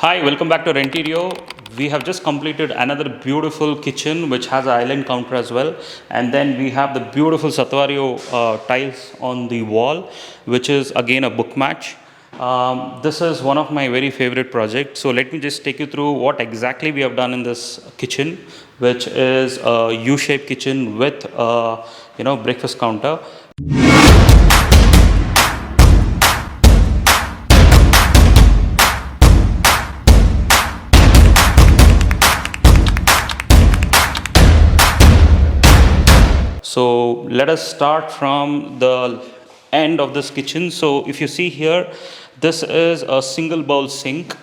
Hi, welcome back to Renterio. We have just completed another beautiful kitchen which has an island counter as well, and then we have the beautiful Satvario tiles on the wall, which is again a book match. This is one of my very favorite projects. So let me just take you through what exactly we have done in this kitchen, which is a U-shaped kitchen with breakfast counter. So let us start from the end of this kitchen. So if you see here, this is a single bowl sink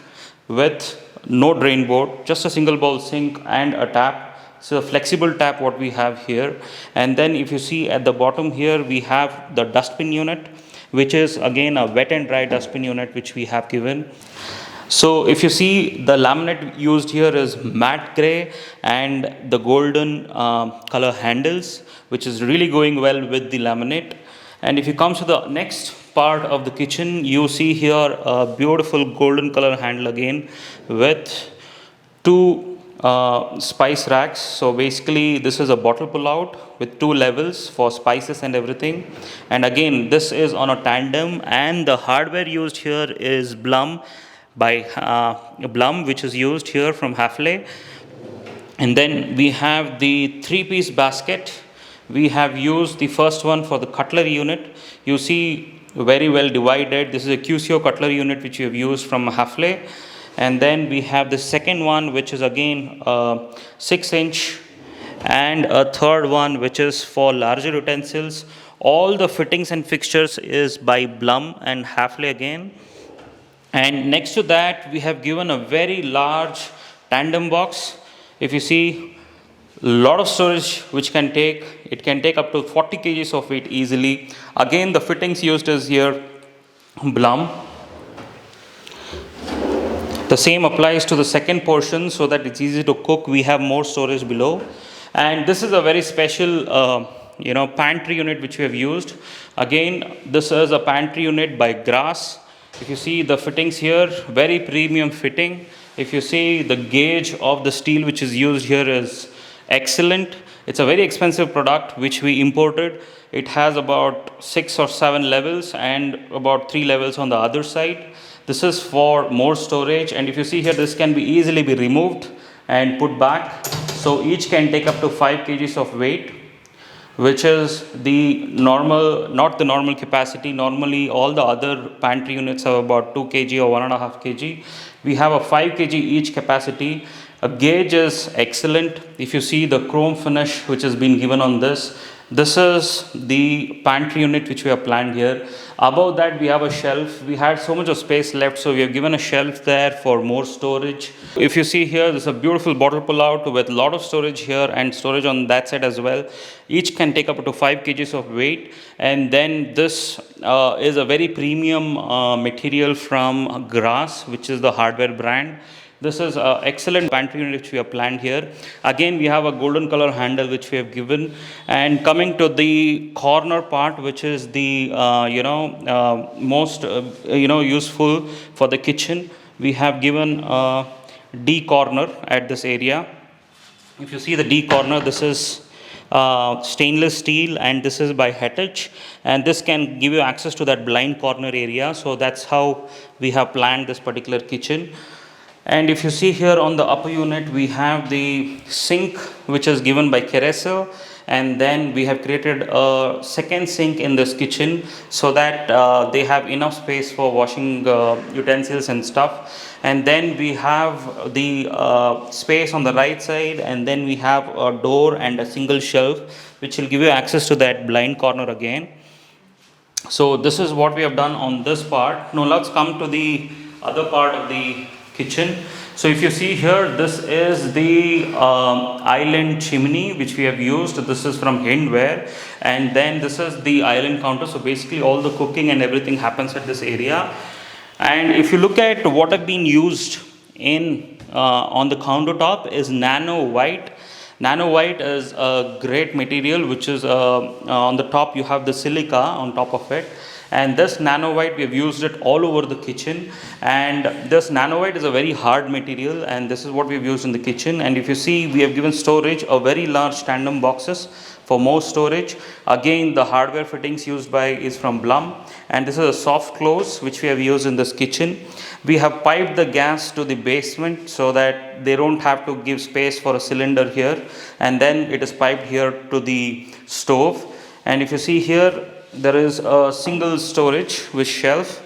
with no drain board, just a single bowl sink and a tap. So a flexible tap what we have here. And then if you see at the bottom here, we have the dustbin unit, which is again a wet and dry dustbin unit which we have given. So if you see, the laminate used here is matte gray and the golden color handles, which is really going well with the laminate. And if you come to the next part of the kitchen, you see here a beautiful golden color handle again with two spice racks. So basically this is a bottle pull out with two levels for spices and everything. And again, this is on a tandem, and the hardware used here is Blum by Blum, which is used here from Hafele. And then we have the three-piece basket. We have used the first one for the cutlery unit. You see very well divided. This is a QCO cutlery unit which we have used from Hafele. And then we have the second one, which is again 6-inch, and a third one which is for larger utensils. All the fittings and fixtures is by Blum and Hafele again. And next to that, we have given a very large tandem box. If you see, a lot of storage which can take up to 40 kgs of weight easily. Again, the fittings used is here Blum. The same applies to the second portion, so that it's easy to cook. We have more storage below. And this is a very special pantry unit which we have used. Again, this is a pantry unit by Grass. If you see the fittings here, very premium fitting. If you see the gauge of the steel which is used here is excellent. It's a very expensive product which we imported. It has about 6 or 7 levels and about 3 levels on the other side. This is for more storage, and if you see here, this can be easily be removed and put back. So each can take up to 5 kgs of weight, which is the normal, not the normal capacity. Normally, all the other pantry units have about 2 kg or 1.5 kg. We have a 5 kg each capacity. A gauge is excellent. If you see the chrome finish which has been given on this, this is the pantry unit which we have planned here. Above that, we have a shelf. We had so much of space left, so we have given a shelf there for more storage. If you see here, there's a beautiful bottle pull out with a lot of storage here and storage on that side as well. Each can take up to 5 kgs of weight. And then this is a very premium material from Grass, which is the hardware brand. This is an excellent pantry unit which we have planned here. Again, we have a golden color handle which we have given. And coming to the corner part, which is the most useful for the kitchen, we have given a D corner at this area. If you see the D corner, this is stainless steel, and this is by Hettich, and this can give you access to that blind corner area. So that's how we have planned this particular kitchen. And if you see here on the upper unit, we have the sink which is given by Kereso, and then we have created a second sink in this kitchen so that they have enough space for washing utensils and stuff. And then we have the space on the right side, and then we have a door and a single shelf which will give you access to that blind corner again. So this is what we have done on this part. Now let's come to the other part of the kitchen. So if you see here, this is the island chimney which we have used. This is from Hindware, and then this is the island counter. So basically all the cooking and everything happens at this area. And if you look at what have been used in on the countertop is Nano White. Nano White is a great material which is on the top you have the silica on top of it, And this nano white, we have used it all over the kitchen. And this nano white is a very hard material, and this is what we have used in the kitchen. And if you see, we have given storage a very large tandem boxes for more storage. Again, the hardware fittings used by is from Blum, and this is a soft close which we have used in this kitchen. We have piped the gas to the basement so that they don't have to give space for a cylinder here, and then it is piped here to the stove. And if you see here, there is a single storage with shelf,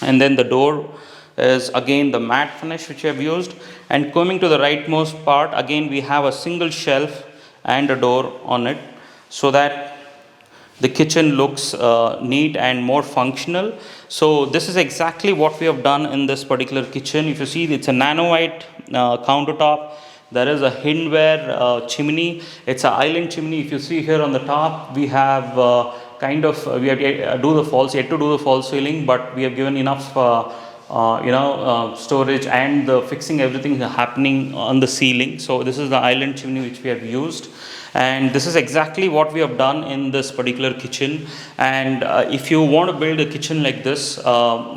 and then the door is again the matte finish which we have used. And coming to the rightmost part, again we have a single shelf and a door on it, so that the kitchen looks neat and more functional. So this is exactly what we have done in this particular kitchen. If you see, it's a nano white countertop. There is a Hindware chimney. It's an island chimney. If you see here on the top, we have we have yet to do the false ceiling, but we have given enough storage and the fixing everything happening on the ceiling. So this is the island chimney which we have used, and this is exactly what we have done in this particular kitchen. And if you want to build a kitchen like this,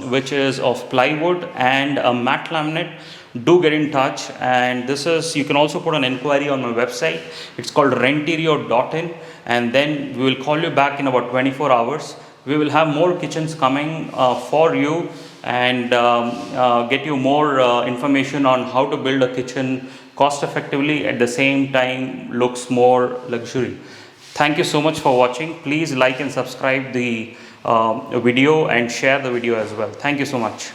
which is of plywood and a matte laminate, do get in touch. And this is, you can also put an inquiry on my website. It's called renterio.in, and then we will call you back in about 24 hours. We will have more kitchens coming for you, and get you more information on how to build a kitchen cost effectively, at the same time looks more luxury. Thank you so much for watching. Please like and subscribe the video and share the video as well. Thank you so much.